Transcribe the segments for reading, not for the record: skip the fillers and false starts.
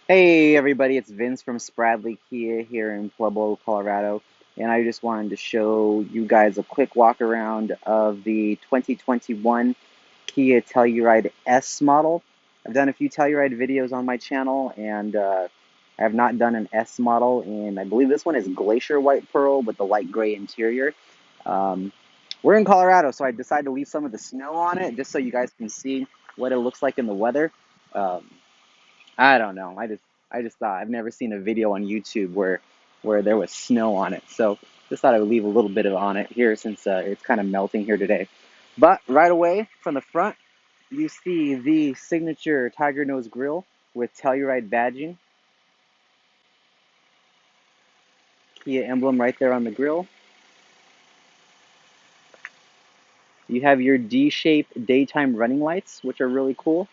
Hey everybody, it's Vince from Spradley Kia here in Pueblo, Colorado, and I just wanted to show you guys a quick walk around of the 2021 Kia Telluride S model. I've done a few Telluride videos on my channel, and I have not done an S model, and I believe this one is Glacier White Pearl with the light gray interior. Um, we're in Colorado, so I decided to leave some of the snow on it just so you guys can see what it looks like in the weather. Um, I don't know. I just thought I've never seen a video on YouTube where there was snow on it. So just thought I would leave a little bit of on it here since it's kind of melting here today. But right away from the front, you see the signature Tiger Nose grill with Telluride badging, Kia emblem right there on the grill. You have your D-shaped daytime running lights, which are really cool.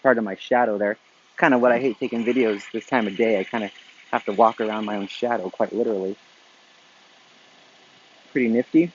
Part of my shadow there. Kind of what I hate taking videos this time of day. I kind of have to walk around my own shadow, quite literally. Pretty nifty.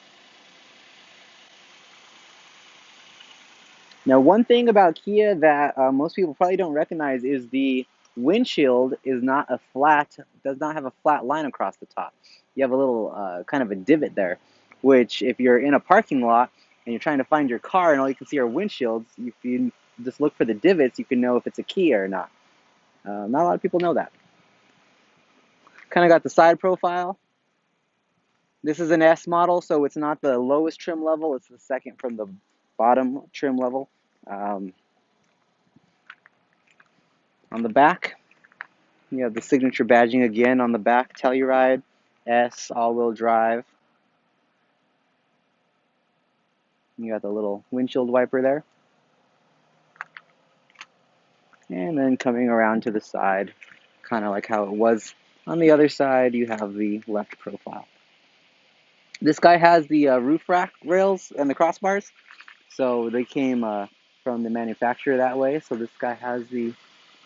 Now, one thing about Kia that most people probably don't recognize is the windshield is not a flat, does not have a flat line across the top. You have a little kind of a divot there, which if you're in a parking lot and you're trying to find your car and all you can see are windshields, if you just look for the divots, you can know if it's a Kia or not. Not a lot of people know that. Kind of got the side profile. This is an S model, so it's not the lowest trim level, it's the second from the bottom trim level. Um, on the back, you have the signature badging again on the back, Telluride S all-wheel drive. You got the little windshield wiper there. And then coming around to the side, kind of like how it was on the other side, you have the left profile. This guy has the roof rack rails and the crossbars, so they came from the manufacturer that way. So this guy has the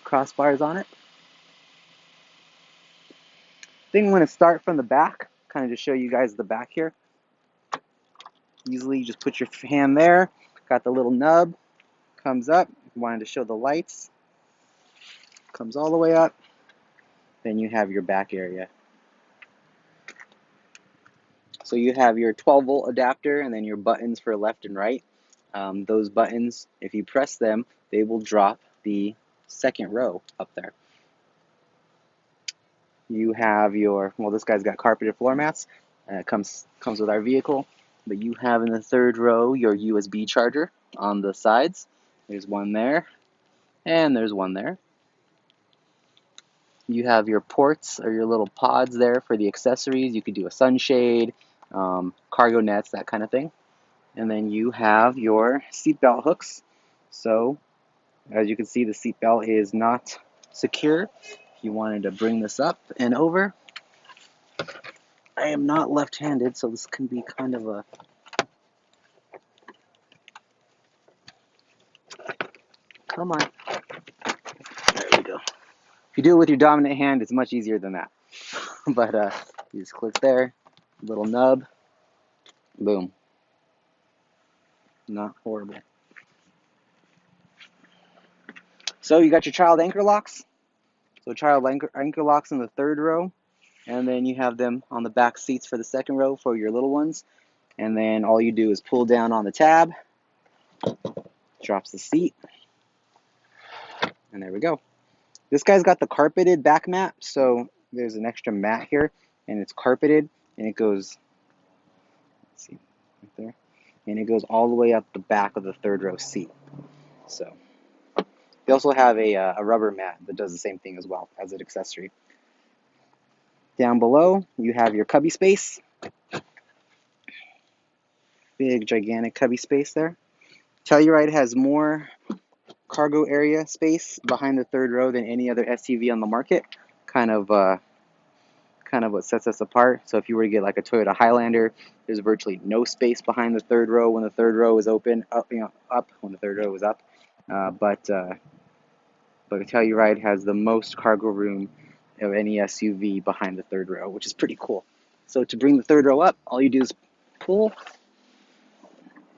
crossbars on it. Thing I'm going to start from the back, kind of just show you guys the back here. Easily, you just put your hand there. Got the little nub, comes up. Wanted to show the lights, comes all the way up. Then you have your back area. So you have your 12-volt adapter and then your buttons for left and right. Those buttons, if you press them, they will drop the second row up there. You have your, well, this guy's got carpeted floor mats. It comes with our vehicle. But you have in the third row your USB charger on the sides. There's one there, and there's one there. You have your ports or your little pods there for the accessories. You could do a sunshade, cargo nets, that kind of thing. And then you have your seatbelt hooks. So as you can see, the seatbelt is not secure. If you wanted to bring this up and over, I am not left-handed, so this can be kind of a, come on, there we go. If you do it with your dominant hand, it's much easier than that. But you just click there, little nub, boom. Not horrible. So you got your child anchor locks. So child anchor locks in the third row, and then you have them on the back seats for the second row for your little ones. And then all you do is pull down on the tab, drops the seat, and there we go. This guy's got the carpeted back mat, so there's an extra mat here, and it's carpeted, and it goes, let's see, right there, and it goes all the way up the back of the third row seat. So they also have a rubber mat that does the same thing as well as an accessory. Down below, you have your cubby space. Big, gigantic cubby space there. Telluride has more cargo area space behind the third row than any other SUV on the market. Kind of what sets us apart. So if you were to get like a Toyota Highlander, there's virtually no space behind the third row when the third row is open, up when the third row is up. But Telluride has the most cargo room of any SUV behind the third row, which is pretty cool. So to bring the third row up, all you do is pull,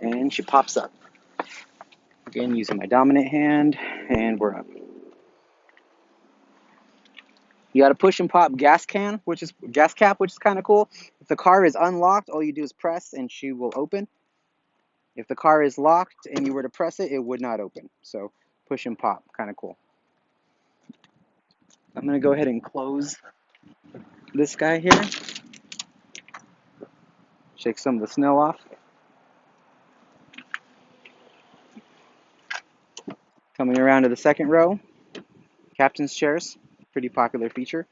and she pops up. Again, using my dominant hand, and we're up. You got a push and pop gas cap, which is kind of cool. If the car is unlocked, all you do is press and she will open. If the car is locked and you were to press it, it would not open. So push and pop, kind of cool. I'm gonna go ahead and close this guy here. Shake some of the snow off. Coming around to the second row, captain's chairs, pretty popular feature.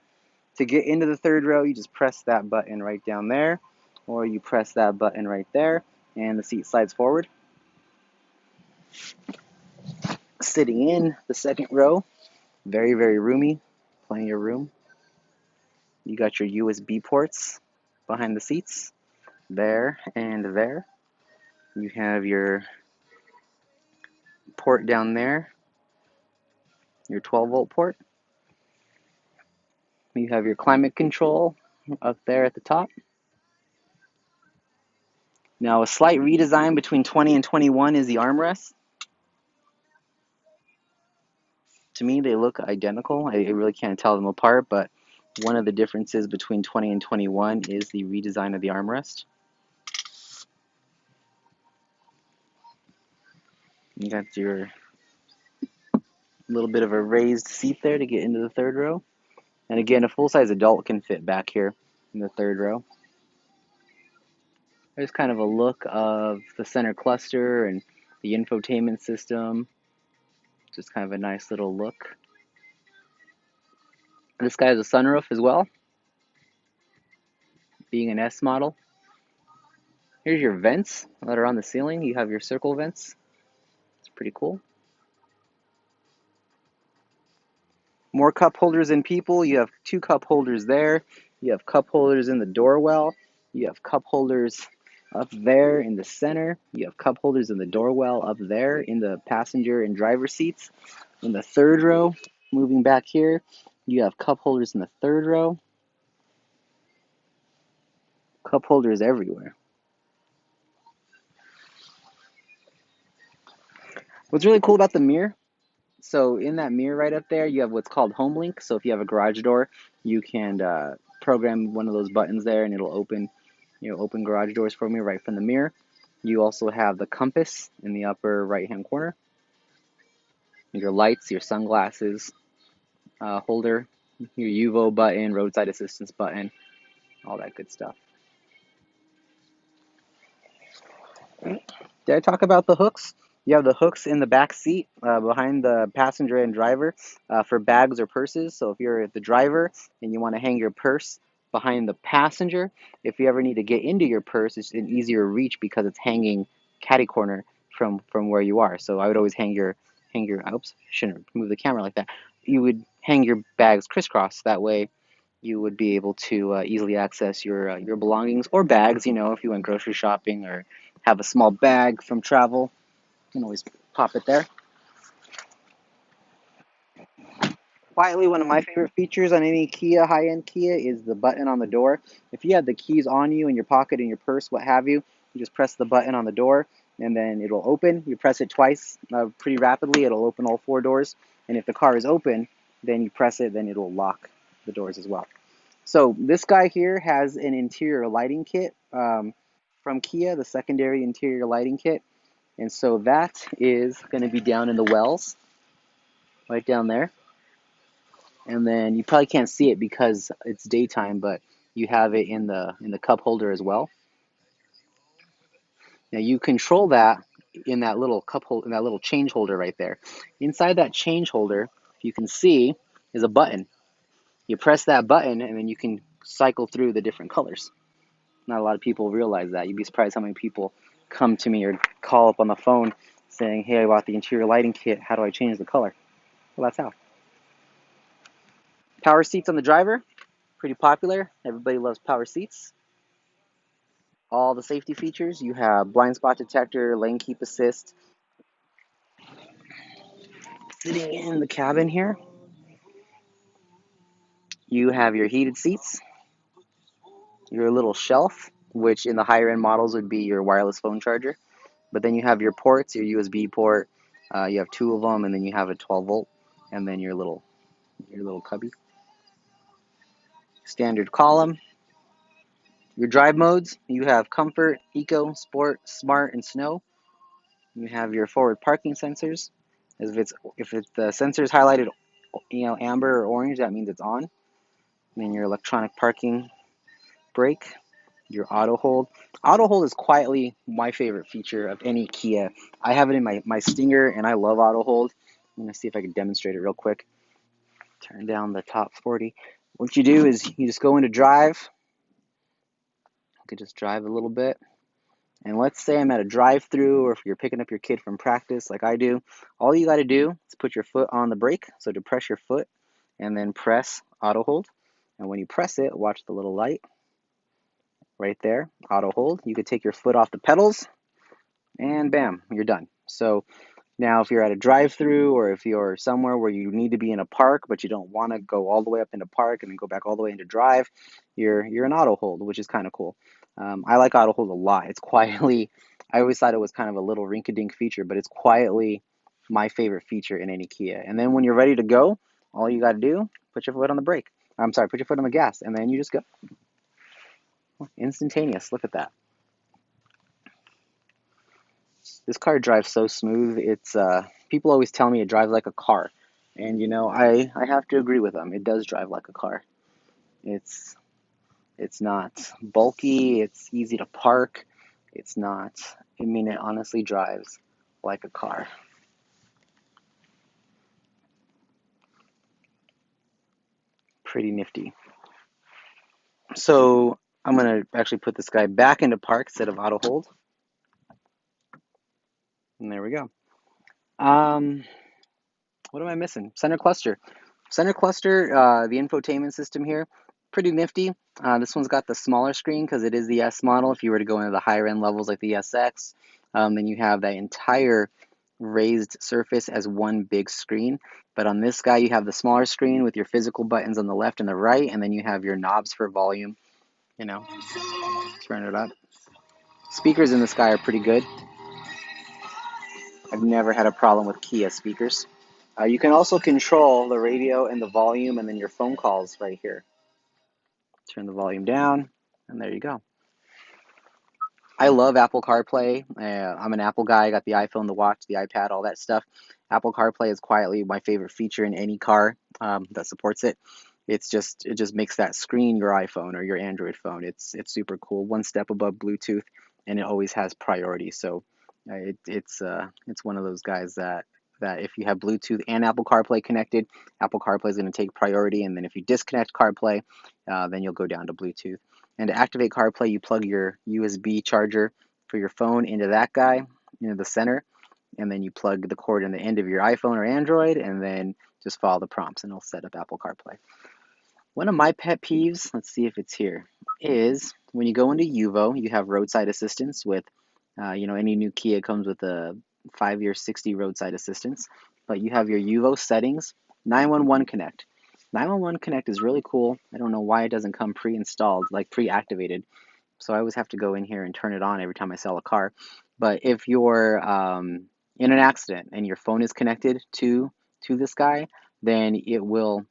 To get into the third row, you just press that button right down there, or you press that button right there, and the seat slides forward. Sitting in the second row, very, very roomy, plenty of room. You got your USB ports behind the seats, there and there. You have your port down there, your 12-volt port. You have your climate control up there at the top. Now, a slight redesign between 20 and 21 is the armrest. To me, they look identical. I really can't tell them apart, but one of the differences between 20 and 21 is the redesign of the armrest. You got your little bit of a raised seat there to get into the third row. And again, a full-size adult can fit back here in the third row. There's kind of a look of the center cluster and the infotainment system. Just kind of a nice little look. This guy has a sunroof as well, being an S model. Here's your vents that are on the ceiling. You have your circle vents. It's pretty cool. More cup holders than people. You have 2 cup holders there. You have cup holders in the door well. You have cup holders up there in the center. You have cup holders in the door well up there in the passenger and driver seats. In the third row, moving back here, you have cup holders in the third row. Cup holders everywhere. What's really cool about the mirror, so in that mirror right up there, you have what's called Home Link. So if you have a garage door, you can program one of those buttons there and it'll open, open garage doors for me right from the mirror. You also have the compass in the upper right-hand corner. Your lights, your sunglasses holder, your UVO button, roadside assistance button, all that good stuff. Did I talk about the hooks? You have the hooks in the back seat behind the passenger and driver for bags or purses. So if you're the driver and you want to hang your purse behind the passenger, if you ever need to get into your purse, it's an easier reach because it's hanging catty corner from where you are. So I would always hang your oops, shouldn't move the camera like that. You would hang your bags crisscross. That way you would be able to easily access your belongings or bags, if you went grocery shopping or have a small bag from travel. You can always pop it there. Quietly, one of my favorite features on any Kia, high-end Kia, is the button on the door. If you have the keys on you in your pocket, in your purse, what have you, you just press the button on the door and then it'll open. You press it twice pretty rapidly, it'll open all 4 doors. And if the car is open, then you press it, then it'll lock the doors as well. So this guy here has an interior lighting kit from Kia, the secondary interior lighting kit. And so that is going to be down in the wells, right down there. And then you probably can't see it because it's daytime, but you have it in the cup holder as well. Now you control that in that little cup holder, in that little change holder right there. Inside that change holder, you can see is a button. You press that button and then you can cycle through the different colors. Not a lot of people realize that. You'd be surprised how many people come to me or call up on the phone saying, hey, I bought the interior lighting kit. How do I change the color? Well, that's how. Power seats on the driver, pretty popular. Everybody loves power seats. All the safety features. You have blind spot detector, lane keep assist. Sitting in the cabin here, you have your heated seats, your little shelf, which in the higher end models would be your wireless phone charger. But then you have your ports, your USB port. You have 2 of them, and then you have a 12 volt, and then your little cubby. standard column. Your drive modes, you have comfort, eco, sport, smart, and snow. You have your forward parking sensors. If the sensor is highlighted, amber or orange, that means it's on. And then your electronic parking brake, your auto hold. Auto hold is quietly my favorite feature of any Kia. I have it in my Stinger, and I love auto hold. I'm gonna see if I can demonstrate it real quick. Turn down the top 40. What you do is you just go into drive. You could just drive a little bit. And let's say I'm at a drive-through, or if you're picking up your kid from practice like I do, all you got to do is put your foot on the brake. So depress your foot and then press auto hold. And when you press it, watch the little light right there, auto hold. You could take your foot off the pedals and bam, you're done. So now if you're at a drive-through, or if you're somewhere where you need to be in a park but you don't want to go all the way up into park and then go back all the way into drive, you're in auto hold, which is kind of cool. I like auto hold a lot. It's quietly, I always thought it was kind of a little rink-a-dink feature, but it's quietly my favorite feature in any Kia. And then when you're ready to go, all you got to do, put your foot on the brake. I'm sorry, put your foot on the gas, and then you just go. Instantaneous. Look at that. This car drives so smooth. It's people always tell me it drives like a car, and I have to agree with them. It does drive like a car. It's it's not bulky. It's easy to park. It's not. I mean, it honestly drives like a car. Pretty nifty. So I'm gonna actually put this guy back into park instead of auto hold, and there we go. Um, what am I missing? Center cluster. Center cluster, the infotainment system here, pretty nifty. This one's got the smaller screen because it is the S model. If you were to go into the higher end levels like the SX, then you have that entire raised surface as one big screen. But on this guy, you have the smaller screen with your physical buttons on the left and the right, and then you have your knobs for volume. You know, turn it up. Speakers in this guy are pretty good. I've never had a problem with Kia speakers. You can also control the radio and the volume and then your phone calls right here. Turn the volume down, and there you go. I love Apple CarPlay. I'm an Apple guy. I got the iPhone, the watch, the iPad, all that stuff. Apple CarPlay is quietly my favorite feature in any car that supports it. It just makes that screen your iPhone or your Android phone. It's super cool. One step above Bluetooth, and it always has priority. So it's one of those guys that if you have Bluetooth and Apple CarPlay connected, Apple CarPlay is going to take priority, and then if you disconnect CarPlay, then you'll go down to Bluetooth. And to activate CarPlay, you plug your USB charger for your phone into that guy, into the center, and then you plug the cord in the end of your iPhone or Android, and then just follow the prompts, and it'll set up Apple CarPlay. One of my pet peeves, let's see if it's here, is when you go into UVO, you have roadside assistance with, any new Kia comes with a 5-year 60 roadside assistance, but you have your UVO settings, 911 Connect. 911 Connect is really cool. I don't know why it doesn't come pre-installed, like pre-activated. So I always have to go in here and turn it on every time I sell a car. But if you're in an accident and your phone is connected to this guy, then it will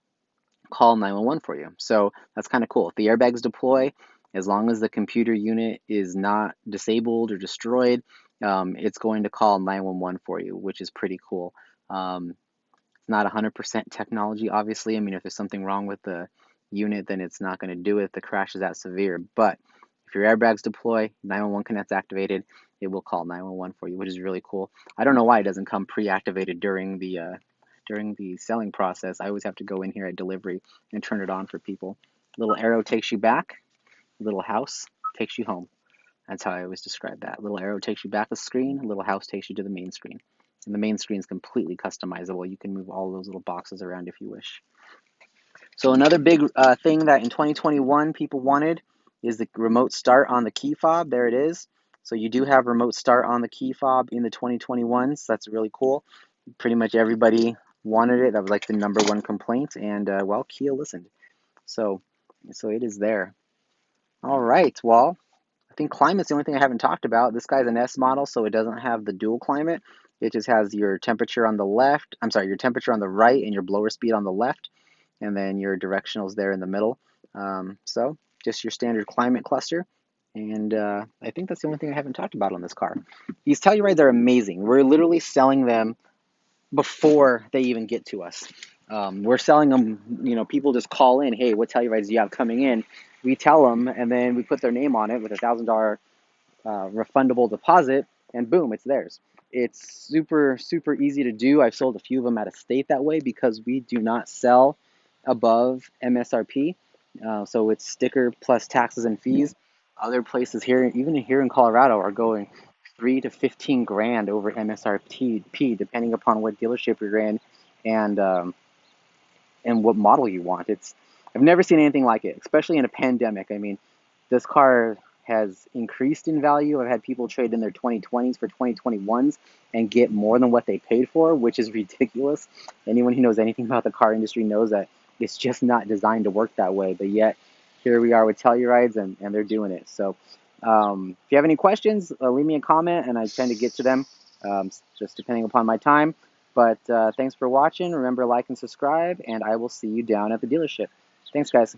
call 911 for you. So that's kind of cool. If the airbags deploy, as long as the computer unit is not disabled or destroyed, it's going to call 911 for you, which is pretty cool. It's not 100% technology, obviously. I mean, if there's something wrong with the unit, then it's not going to do it if the crash is that severe. But if your airbags deploy, 911 Connect's activated, it will call 911 for you, which is really cool. I don't know why it doesn't come pre-activated during the selling process. I always have to go in here at delivery and turn it on for people. Little arrow takes you back, little house takes you home. That's how I always describe that. Little arrow takes you back the screen, little house takes you to the main screen. And the main screen is completely customizable. You can move all those little boxes around if you wish. So another big thing that in 2021 people wanted is the remote start on the key fob. There it is. So you do have remote start on the key fob in the 2021s. That's really cool. Pretty much everybody wanted it. That was like the number one complaint, and well, Kia listened. So it is there. All right. Well, I think climate's the only thing I haven't talked about. This guy's an S model, so it doesn't have the dual climate. It just has your temperature on the left. I'm sorry, your temperature on the right and your blower speed on the left, and then your directionals there in the middle. So just your standard climate cluster. And I think that's the only thing I haven't talked about on this car. These Tellurides are amazing. We're literally selling them before they even get to us. We're selling them, people just call in, hey, what Tellurides do you have coming in? We tell them, and then we put their name on it with $1,000 refundable deposit, and boom, it's theirs. It's super, super easy to do. I've sold a few of them out of state that way because we do not sell above MSRP. So it's sticker plus taxes and fees. Other places here, even here in Colorado, are going 3 to 15 grand over MSRP, depending upon what dealership you're in and what model you want. I've never seen anything like it, especially in a pandemic. I mean, this car has increased in value. I've had people trade in their 2020s for 2021s and get more than what they paid for, which is ridiculous. Anyone who knows anything about the car industry knows that it's just not designed to work that way. But yet, here we are with Tellurides, and they're doing it. So, if you have any questions, leave me a comment, and I tend to get to them, just depending upon my time. But thanks for watching. Remember, like and subscribe, and I will see you down at the dealership. Thanks, guys.